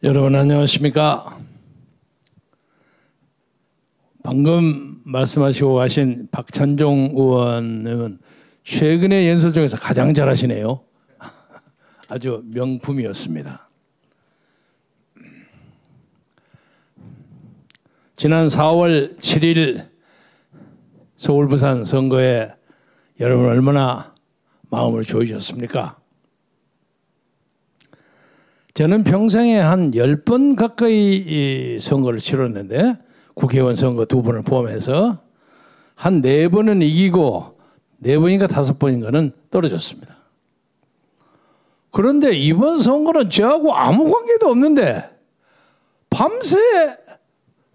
여러분 안녕하십니까? 방금 말씀하시고 가신 박찬종 의원님은 최근의 연설 중에서 가장 잘하시네요. 아주 명품이었습니다. 지난 4월 7일 서울 부산 선거에 여러분 얼마나 마음을 조이셨습니까? 저는 평생에 한 10번 가까이 선거를 치렀는데 국회의원 선거 2번을 포함해서 한 4번은 이기고 4번인가 5번인가는 떨어졌습니다. 그런데 이번 선거는 저하고 아무 관계도 없는데 밤새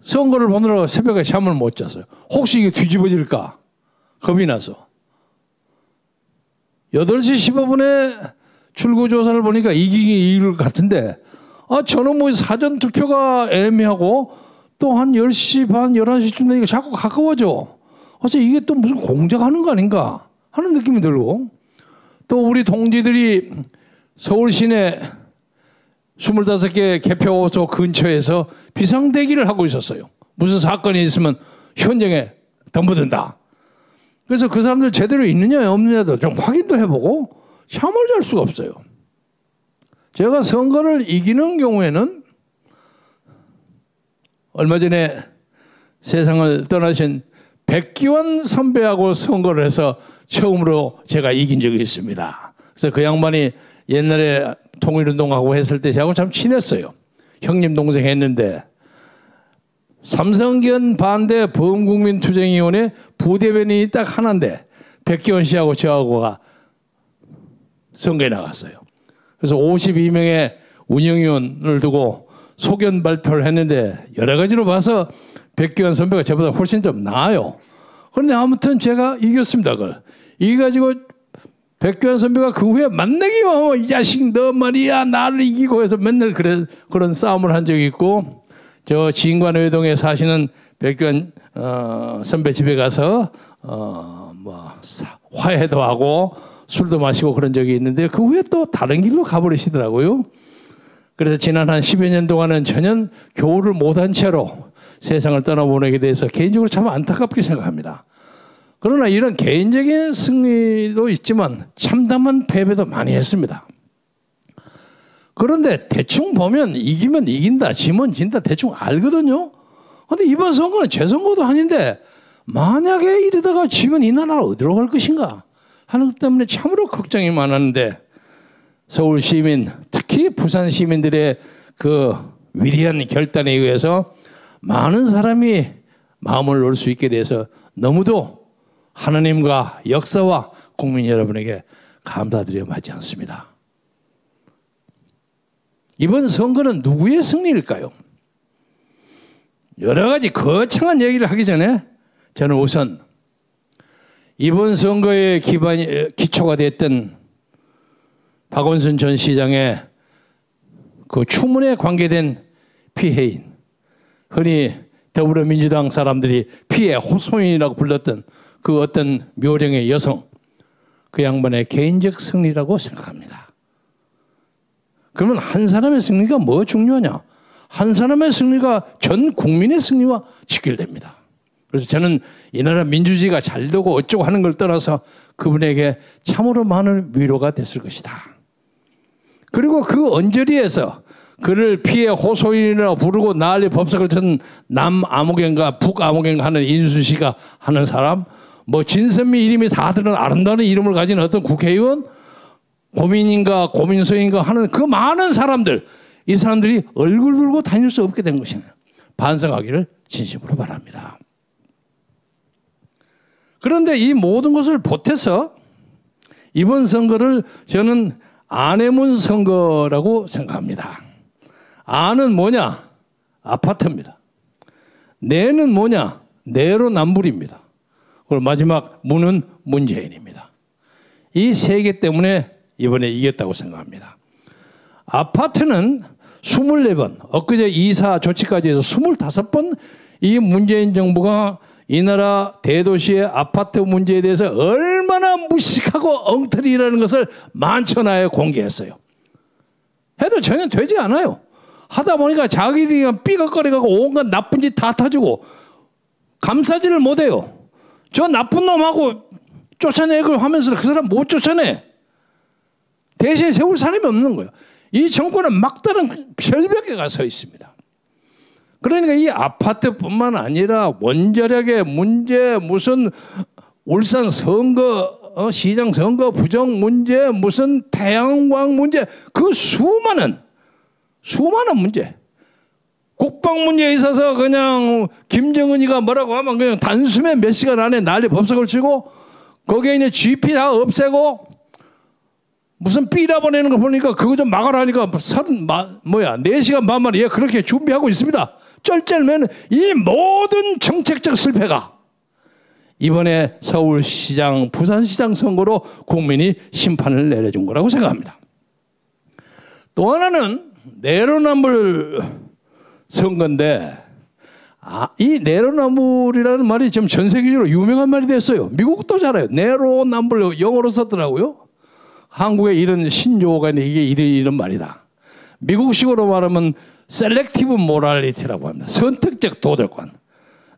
선거를 보느라고 새벽에 잠을 못 잤어요. 혹시 이게 뒤집어질까 겁이 나서 8시 15분에 출구조사를 보니까 이기긴 이길 것 같은데 저는 뭐 사전투표가 애매하고 또 한 10시 반 11시쯤 되니까 자꾸 가까워져. 이게 또 무슨 공작하는 거 아닌가 하는 느낌이 들고, 또 우리 동지들이 서울 시내 25개 개표소 근처에서 비상대기를 하고 있었어요. 무슨 사건이 있으면 현장에 덤벼든다. 그래서 그 사람들 제대로 있느냐 없느냐도 좀 확인도 해보고 잠을 잘 수가 없어요. 제가 선거를 이기는 경우에는 얼마 전에 세상을 떠나신 백기환 선배하고 선거를 해서 처음으로 제가 이긴 적이 있습니다. 그래서 그 양반이 옛날에 통일운동하고 했을 때 저하고 참 친했어요. 형님 동생 했는데 삼성견 반대 범국민투쟁위원회 부대변인이 딱 하나인데 백기환 씨하고 저하고가 선거에 나갔어요. 그래서 52명의 운영위원을 두고 소견 발표를 했는데 여러 가지로 봐서 백기환 선배가 저보다 훨씬 좀 나아요. 그런데 아무튼 제가 이겼습니다. 그걸 이겨가지고 백기환 선배가 그 후에 만나기만 하면 이 자식 너 말이야 나를 이기고 해서 맨날 그런 싸움을 한 적이 있고, 저 진관의동에 사시는 백기환 선배 집에 가서 화해도 하고 술도 마시고 그런 적이 있는데 그 후에 또 다른 길로 가버리시더라고요. 그래서 지난 한 10여 년 동안은 전혀 교우를 못한 채로 세상을 떠나보내게 돼서 개인적으로 참 안타깝게 생각합니다. 그러나 이런 개인적인 승리도 있지만 참담한 패배도 많이 했습니다. 그런데 대충 보면 이기면 이긴다, 지면 진다 대충 알거든요. 그런데 이번 선거는 제 선거도 아닌데 만약에 이러다가 지면 이 나라 어디로 갈 것인가 하는 것 때문에 참으로 걱정이 많았는데, 서울 시민 특히 부산 시민들의 그 위대한 결단에 의해서 많은 사람이 마음을 놓을 수 있게 돼서 너무도 하나님과 역사와 국민 여러분에게 감사드려 마지 않습니다. 이번 선거는 누구의 승리일까요? 여러 가지 거창한 얘기를 하기 전에 저는 우선 이번 선거의 기초가 됐던 박원순 전 시장의 그 추문에 관계된 피해인, 흔히 더불어민주당 사람들이 피해 호소인이라고 불렀던 그 어떤 묘령의 여성, 그 양반의 개인적 승리라고 생각합니다. 그러면 한 사람의 승리가 뭐 중요하냐? 한 사람의 승리가 전 국민의 승리와 직결됩니다. 그래서 저는 이 나라 민주주의가 잘 되고 어쩌고 하는 걸 떠나서 그분에게 참으로 많은 위로가 됐을 것이다. 그리고 그 언저리에서 그를 피해 호소인이라고 부르고 난리 법석을 쳤던 남아무개인가 북아무개인가 하는 인수씨가 하는 사람, 뭐 진선미 이름이 다 드는 아름다운 이름을 가진 어떤 국회의원, 고민인가 고민소인가 하는 그 많은 사람들, 이 사람들이 얼굴 들고 다닐 수 없게 된 것이네요. 반성하기를 진심으로 바랍니다. 그런데 이 모든 것을 보태서 이번 선거를 저는 아내문 선거라고 생각합니다. 아는 뭐냐? 아파트입니다. 내는 뭐냐? 내로남불입니다. 그리고 마지막 문은 문재인입니다. 이 세 개 때문에 이번에 이겼다고 생각합니다. 아파트는 24번, 엊그제 이사 조치까지 해서 25번 이 문재인 정부가 이 나라 대도시의 아파트 문제에 대해서 얼마나 무식하고 엉터리라는 것을 만천하에 공개했어요. 해도 전혀 되지 않아요. 하다 보니까 자기들이 삐걱거리고 온갖 나쁜 짓 다 터지고 감싸지를 못해요. 저 나쁜 놈하고 쫓아내고 하면서 그 사람 못 쫓아내. 대신 세울 사람이 없는 거예요. 이 정권은 막다른 별벽에 가 서 있습니다. 그러니까 이 아파트뿐만 아니라 원자력의 문제, 무슨 울산 선거, 시장 선거 부정 문제, 무슨 태양광 문제, 그 수많은 문제. 국방 문제에 있어서 그냥 김정은이가 뭐라고 하면 그냥 단숨에 몇 시간 안에 난리 법석을 치고 거기에 있는 GP 다 없애고 무슨 삐라 보내는 거 보니까 그거 좀 막아라니까 4시간 반 만에 그렇게 준비하고 있습니다. 쩔쩔매는 이 모든 정책적 실패가 이번에 서울시장, 부산시장 선거로 국민이 심판을 내려준 거라고 생각합니다. 또 하나는 내로남불 선거인데 이 내로남불이라는 말이 지금 전 세계적으로 유명한 말이 됐어요. 미국도 잘 알아요. 내로남불 영어로 썼더라고요. 한국에 이런 신조어가 있는데 이게 이런 말이다. 미국식으로 말하면 셀렉티브 모랄리티라고 합니다. 선택적 도덕관.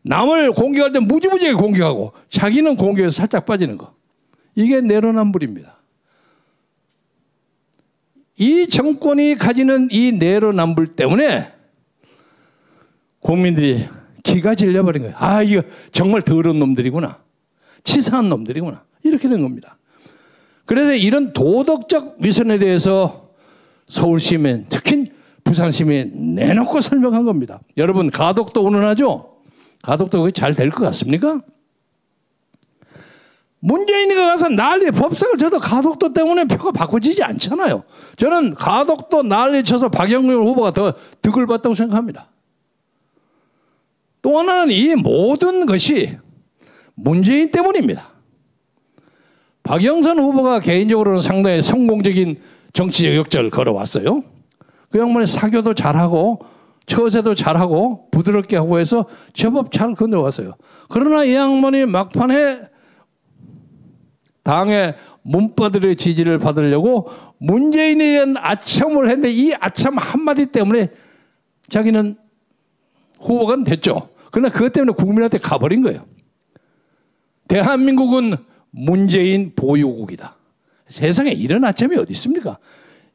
남을 공격할 때 무지무지하게 공격하고 자기는 공격에서 살짝 빠지는 거. 이게 내로남불입니다. 이 정권이 가지는 이 내로남불 때문에 국민들이 기가 질려버린 거예요. 아, 이거 정말 더러운 놈들이구나. 치사한 놈들이구나. 이렇게 된 겁니다. 그래서 이런 도덕적 위선에 대해서 서울시민, 특히 부산시민 내놓고 설명한 겁니다. 여러분, 가덕도 운운하죠? 가덕도 잘 될 것 같습니까? 문재인이가 가서 난리 법석을 쳐도 가덕도 때문에 표가 바꿔지지 않잖아요. 저는 가덕도 난리 쳐서 박영렬 후보가 더 득을 봤다고 생각합니다. 또 하나는 이 모든 것이 문재인 때문입니다. 박영선 후보가 개인적으로는 상당히 성공적인 정치적 역전을 걸어왔어요. 그 양반이 사교도 잘하고 처세도 잘하고 부드럽게 하고 해서 제법 잘 건너왔어요. 그러나 이 양반이 막판에 당의 문바들의 지지를 받으려고 문재인에 대한 아첨을 했는데 이 아첨 한마디 때문에 자기는 후보가 됐죠. 그러나 그것 때문에 국민한테 가버린 거예요. 대한민국은 문재인 보유국이다. 세상에 이런 아첨이 어디 있습니까?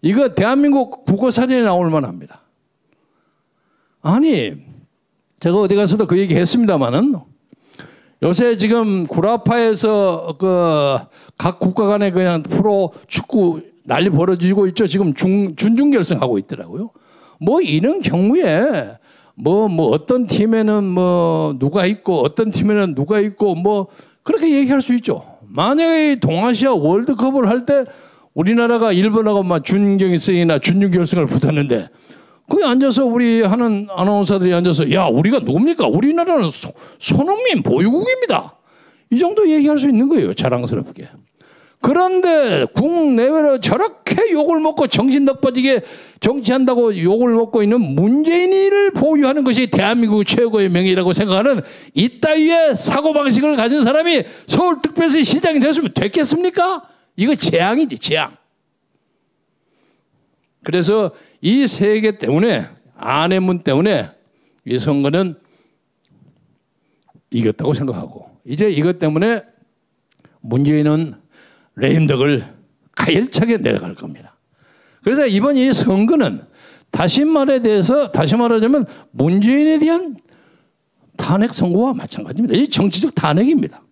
이거 대한민국 국어사전에 나올 만합니다. 아니, 제가 어디 가서도 그 얘기 했습니다마는 요새 지금 구라파에서 각 국가 간에 그냥 프로 축구 난리 벌어지고 있죠. 지금 준중결승하고 있더라고요. 뭐 이런 경우에 뭐 어떤 팀에는 누가 있고 어떤 팀에는 누가 있고 그렇게 얘기할 수 있죠. 만약에 동아시아 월드컵을 할 때 우리나라가 일본하고 준결승이나 준중결승을 붙었는데 거기 앉아서 우리 하는 아나운서들이 앉아서 야, 우리가 누굽니까? 우리나라는 손흥민 보유국입니다. 이 정도 얘기할 수 있는 거예요. 자랑스럽게. 그런데 국내외로 저렇게 욕을 먹고 정신 넉빠지게 정치한다고 욕을 먹고 있는 문재인이를 보유하는 것이 대한민국 최고의 명예라고 생각하는 이따위의 사고방식을 가진 사람이 서울특별시 시장이 됐으면 됐겠습니까? 이거 재앙이지, 재앙. 그래서 이 세계 때문에, 안해문 때문에 이 선거는 이겼다고 생각하고, 이제 이것 때문에 문재인은 레임덕을 가열차게 내려갈 겁니다. 그래서 이번 이 선거는 다시 말하자면 문재인에 대한 탄핵 선고와 마찬가지입니다. 이 정치적 탄핵입니다.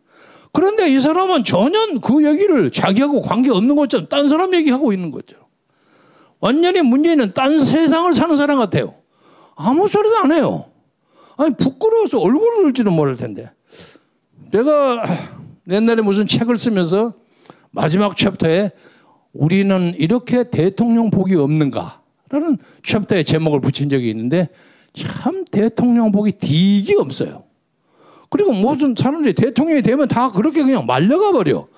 그런데 이 사람은 전혀 그 얘기를 자기하고 관계없는 것처럼 딴 사람 얘기하고 있는 거죠. 완전히 문재인은 딴 세상을 사는 사람 같아요. 아무 소리도 안 해요. 아니, 부끄러워서 얼굴을 들지도 모를 텐데. 내가 옛날에 무슨 책을 쓰면서 마지막 챕터에 우리는 이렇게 대통령 복이 없는가? 라는 챕터에 제목을 붙인 적이 있는데 참 대통령 복이 되게 없어요. 그리고 무슨 사람들이 대통령이 되면 다 그렇게 그냥 말려가 버려.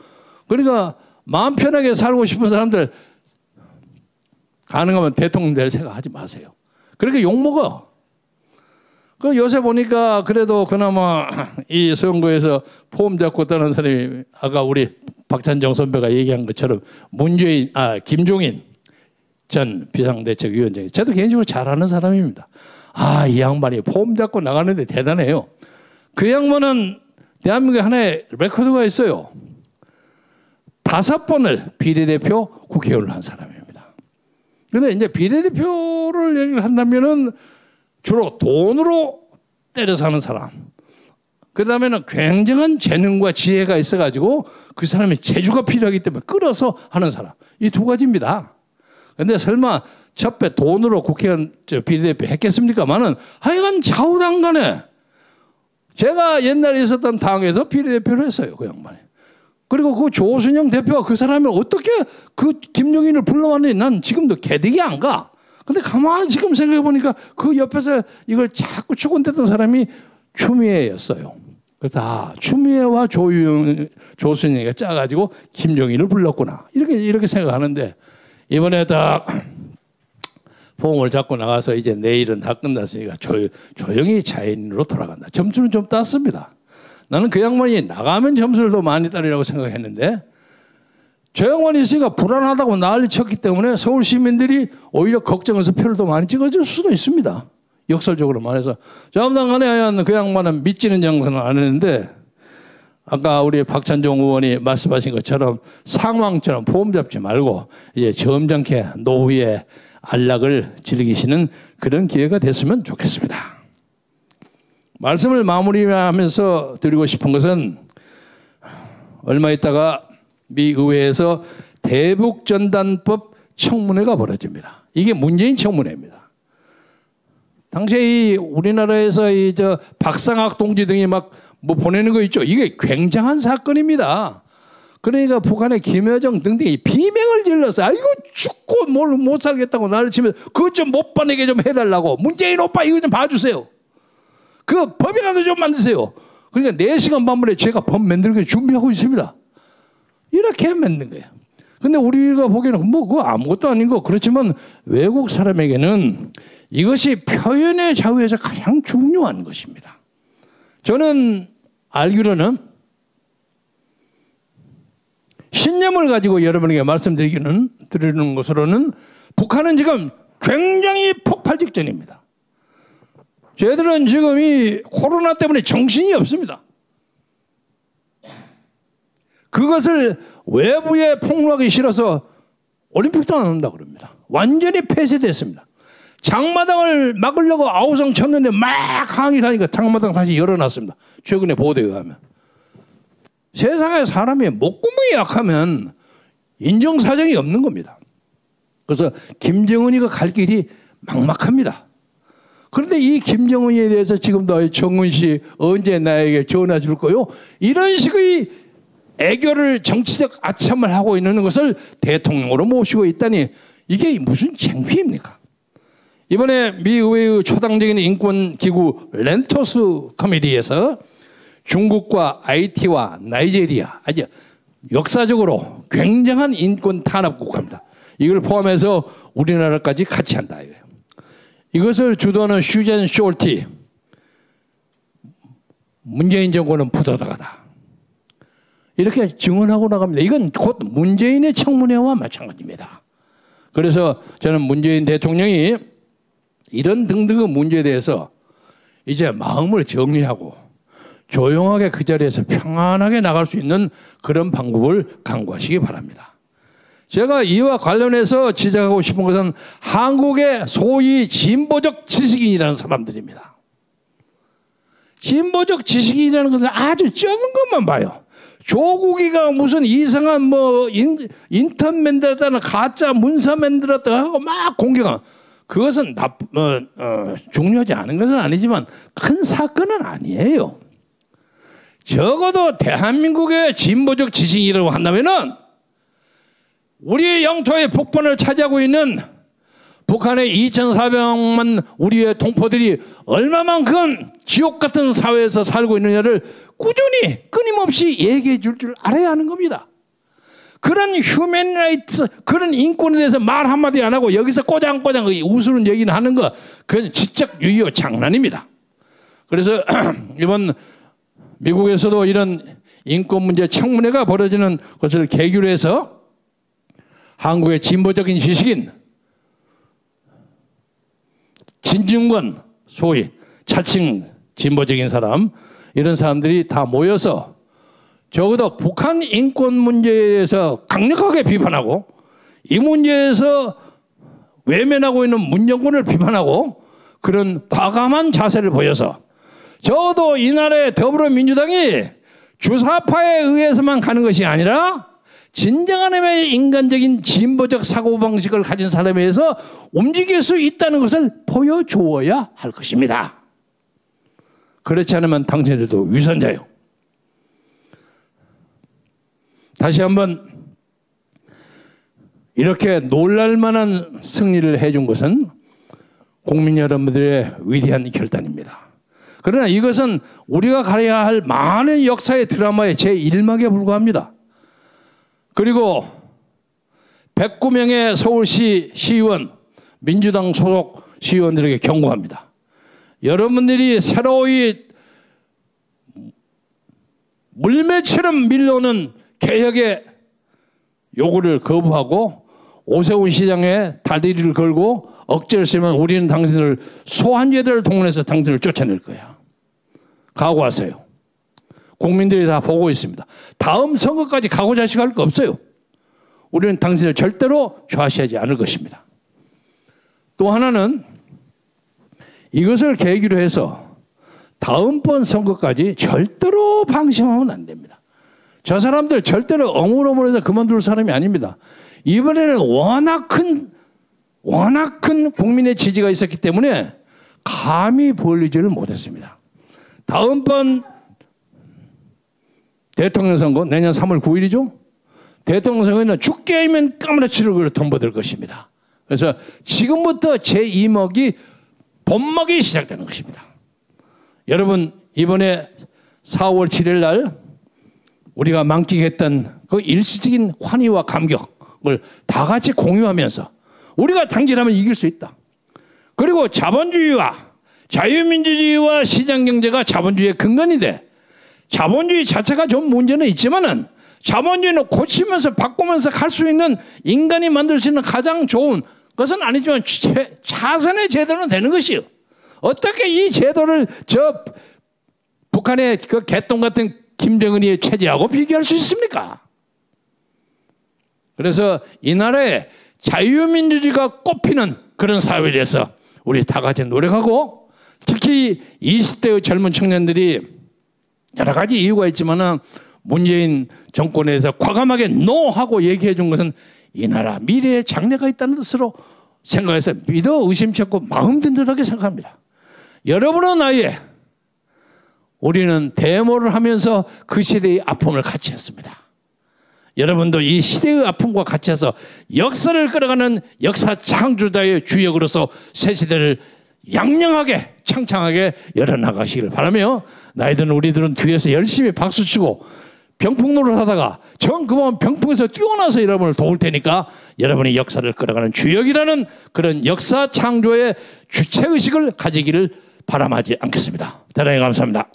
그러니까 마음 편하게 살고 싶은 사람들 가능하면 대통령 될 생각하지 마세요. 그렇게 욕먹어. 그 요새 보니까 그래도 그나마 이 선거에서 폼 잡고 떠난 사람이 아까 우리 박찬정 선배가 얘기한 것처럼 김종인 전 비상대책위원장이 저도 개인적으로 잘 아는 사람입니다. 아, 이 양반이 폼 잡고 나가는데 대단해요. 그 양반은 대한민국에 하나의 레코드가 있어요. 5번을 비례대표 국회의원을 한 사람입니다. 그런데 이제 비례대표를 얘기를 한다면은 주로 돈으로 때려 사는 사람. 그 다음에는 굉장한 재능과 지혜가 있어가지고 그 사람이 재주가 필요하기 때문에 끌어서 하는 사람. 이 두 가지입니다. 근데 설마 첫배 돈으로 국회의원 비례대표 했겠습니까만은 하여간 좌우당 간에 제가 옛날에 있었던 당에서 비례대표를 했어요. 그 양반이. 그리고 그 조순영 대표가 그 사람을 어떻게 그 김용인을 불러왔는지 난 지금도 개득이 안 가. 근데 가만히 지금 생각해 보니까 그 옆에서 이걸 자꾸 추근댔던 사람이 추미애였어요. 그래서 추미애와 조순영이가 짜가지고 김용인을 불렀구나. 이렇게 생각하는데 이번에 딱 폼을 잡고 나가서 이제 내일은 다 끝났으니까 조용히 자연으로 돌아간다. 점수는 좀 땄습니다. 나는 그 양반이 나가면 점수를 더 많이 따리라고 생각했는데 저 양반이 있으니까 불안하다고 난리 쳤기 때문에 서울 시민들이 오히려 걱정해서 표를 더 많이 찍어줄 수도 있습니다. 역설적으로 말해서. 아무튼 간에 그 양반은 믿지는 장사는 안 했는데 아까 우리 박찬종 의원이 말씀하신 것처럼 상황처럼 폼 잡지 말고 이제 점잖게 노후의 안락을 즐기시는 그런 기회가 됐으면 좋겠습니다. 말씀을 마무리하면서 드리고 싶은 것은 얼마 있다가 미 의회에서 대북전단법 청문회가 벌어집니다. 이게 문재인 청문회입니다. 당시에 이 우리나라에서 박상학 동지 등이 막 뭐 보내는 거 있죠. 이게 굉장한 사건입니다. 그러니까 북한의 김여정 등등이 비명을 질렀어. 아이고 죽고 뭘 못 살겠다고 나를 치면 그것 좀 못 보내게 좀 해달라고. 문재인 오빠 이거 좀 봐주세요. 그 법이라도 좀 만드세요. 그러니까 4시간 반 만에 제가 법 만들기 준비하고 있습니다. 이렇게 만든 거예요. 근데 우리가 보기에는 뭐 그거 아무것도 아닌 거 그렇지만 외국 사람에게는 이것이 표현의 자유에서 가장 중요한 것입니다. 저는 알기로는 신념을 가지고 여러분에게 드리는 것으로는 북한은 지금 굉장히 폭발 직전입니다. 쟤들은 지금 이 코로나 때문에 정신이 없습니다. 그것을 외부에 폭로하기 싫어서 올림픽도 안 한다고 그럽니다. 완전히 폐쇄됐습니다. 장마당을 막으려고 아우성 쳤는데 막 항의를 하니까 장마당 다시 열어놨습니다. 최근에 보도에 의하면. 세상에 사람이 목구멍이 약하면 인정사정이 없는 겁니다. 그래서 김정은이가 갈 길이 막막합니다. 그런데 이 김정은이에 대해서 지금도 정은 씨 언제 나에게 전화 줄 거요? 이런 식의 애교를 정치적 아첨을 하고 있는 것을 대통령으로 모시고 있다니 이게 무슨 창피입니까? 이번에 미 의회의 초당적인 인권기구 렌토스 커미디에서 중국과 하이티와 나이지리아 아주 역사적으로 굉장한 인권 탄압 국가입니다. 이걸 포함해서 우리나라까지 같이 한다 이거예요. 이것을 주도하는 슈젠 숄티 문재인 정권은 부도덕하다 이렇게 증언하고 나갑니다. 이건 곧 문재인의 청문회와 마찬가지입니다. 그래서 저는 문재인 대통령이 이런 등등의 문제에 대해서 이제 마음을 정리하고 조용하게 그 자리에서 평안하게 나갈 수 있는 그런 방법을 강구하시기 바랍니다. 제가 이와 관련해서 지적하고 싶은 것은 한국의 소위 진보적 지식인이라는 사람들입니다. 진보적 지식인이라는 것은 아주 적은 것만 봐요. 조국이가 무슨 이상한 뭐 인턴 만들었다는 가짜 문서 만들었다 하고 막 공격한 그것은 중요하지 않은 것은 아니지만 큰 사건은 아니에요. 적어도 대한민국의 진보적 지식이라고 한다면은 우리의 영토의 북번을 차지하고 있는 북한의 2,400만 우리의 동포들이 얼마만큼 지옥 같은 사회에서 살고 있느냐를 꾸준히 끊임없이 얘기해 줄 알아야 하는 겁니다. 그런 휴먼 라이트, 그런 인권에 대해서 말 한마디 안 하고 여기서 꼬장꼬장 웃으는 얘기는 하는 거 그건 지적 유효 장난입니다. 그래서 이번 미국에서도 이런 인권 문제 청문회가 벌어지는 것을 계기로 해서 한국의 진보적인 지식인 진중권, 소위 자칭 진보적인 사람, 이런 사람들이 다 모여서 적어도 북한 인권 문제에 대해서 강력하게 비판하고, 이 문제에서 외면하고 있는 문정권을 비판하고, 그런 과감한 자세를 보여서 적어도 이 나라의 더불어민주당이 주사파에 의해서만 가는 것이 아니라 진정한 의미의 인간적인 진보적 사고방식을 가진 사람에 의해서 움직일 수 있다는 것을 보여주어야 할 것입니다. 그렇지 않으면 당신들도 위선자요. 다시 한번 이렇게 놀랄만한 승리를 해준 것은 국민 여러분들의 위대한 결단입니다. 그러나 이것은 우리가 가려야 할 많은 역사의 드라마의 제1막에 불과합니다. 그리고 109명의 서울시 시의원, 민주당 소속 시의원들에게 경고합니다. 여러분들이 새로이 물매처럼 밀려오는 개혁의 요구를 거부하고 오세훈 시장의 다리를 걸고 억지를 쓰면 우리는 당신을 소환제들을 동원해서 당신을 쫓아낼 거야. 각오하세요. 국민들이 다 보고 있습니다. 다음 선거까지 각오자식할 거 없어요. 우리는 당신을 절대로 좌시하지 않을 것입니다. 또 하나는 이것을 계기로 해서 다음번 선거까지 절대로 방심하면 안 됩니다. 저 사람들 절대로 어물어물해서 그만둘 사람이 아닙니다. 이번에는 워낙 큰 국민의 지지가 있었기 때문에 감히 벌리지를 못했습니다. 다음번 대통령 선거 내년 3월 9일이죠. 대통령 선거에는 죽게 하면 까무러치를 덤벼들 것입니다. 그래서 지금부터 제2막이 본막이 시작되는 것입니다. 여러분, 이번에 4월 7일 날 우리가 만끽했던 그 일시적인 환희와 감격을 다 같이 공유하면서 우리가 당진하면 이길 수 있다. 그리고 자본주의와 자유민주주의와 시장경제가 자본주의의 근간인데, 자본주의 자체가 좀 문제는 있지만은 자본주의는 고치면서 바꾸면서 갈 수 있는, 인간이 만들 수 있는 가장 좋은 것은 아니지만 차선의 제도는 되는 것이요. 어떻게 이 제도를 저 북한의 그 개똥 같은 김정은이의 체제하고 비교할 수 있습니까? 그래서 이 나라에 자유민주주의가 꽃피는 그런 사회에 대해서 우리 다 같이 노력하고, 특히 20대의 젊은 청년들이 여러 가지 이유가 있지만 문재인 정권에서 과감하게 노하고 얘기해 준 것은 이 나라 미래에 장래가 있다는 뜻으로 생각해서 믿어 의심치 않고 마음 든든하게 생각합니다. 여러분의 나이에 우리는 데모를 하면서 그 시대의 아픔을 같이 했습니다. 여러분도 이 시대의 아픔과 같이 해서 역사를 끌어가는 역사 창조자의 주역으로서 새 시대를 양양하게 창창하게 열어나가시기를 바라며, 나이든 우리들은 뒤에서 열심히 박수치고 병풍노를 하다가 전 그만 병풍에서 뛰어나서 여러분을 도울 테니까 여러분이 역사를 끌어가는 주역이라는 그런 역사 창조의 주체의식을 가지기를 바람하지 않겠습니다. 대단히 감사합니다.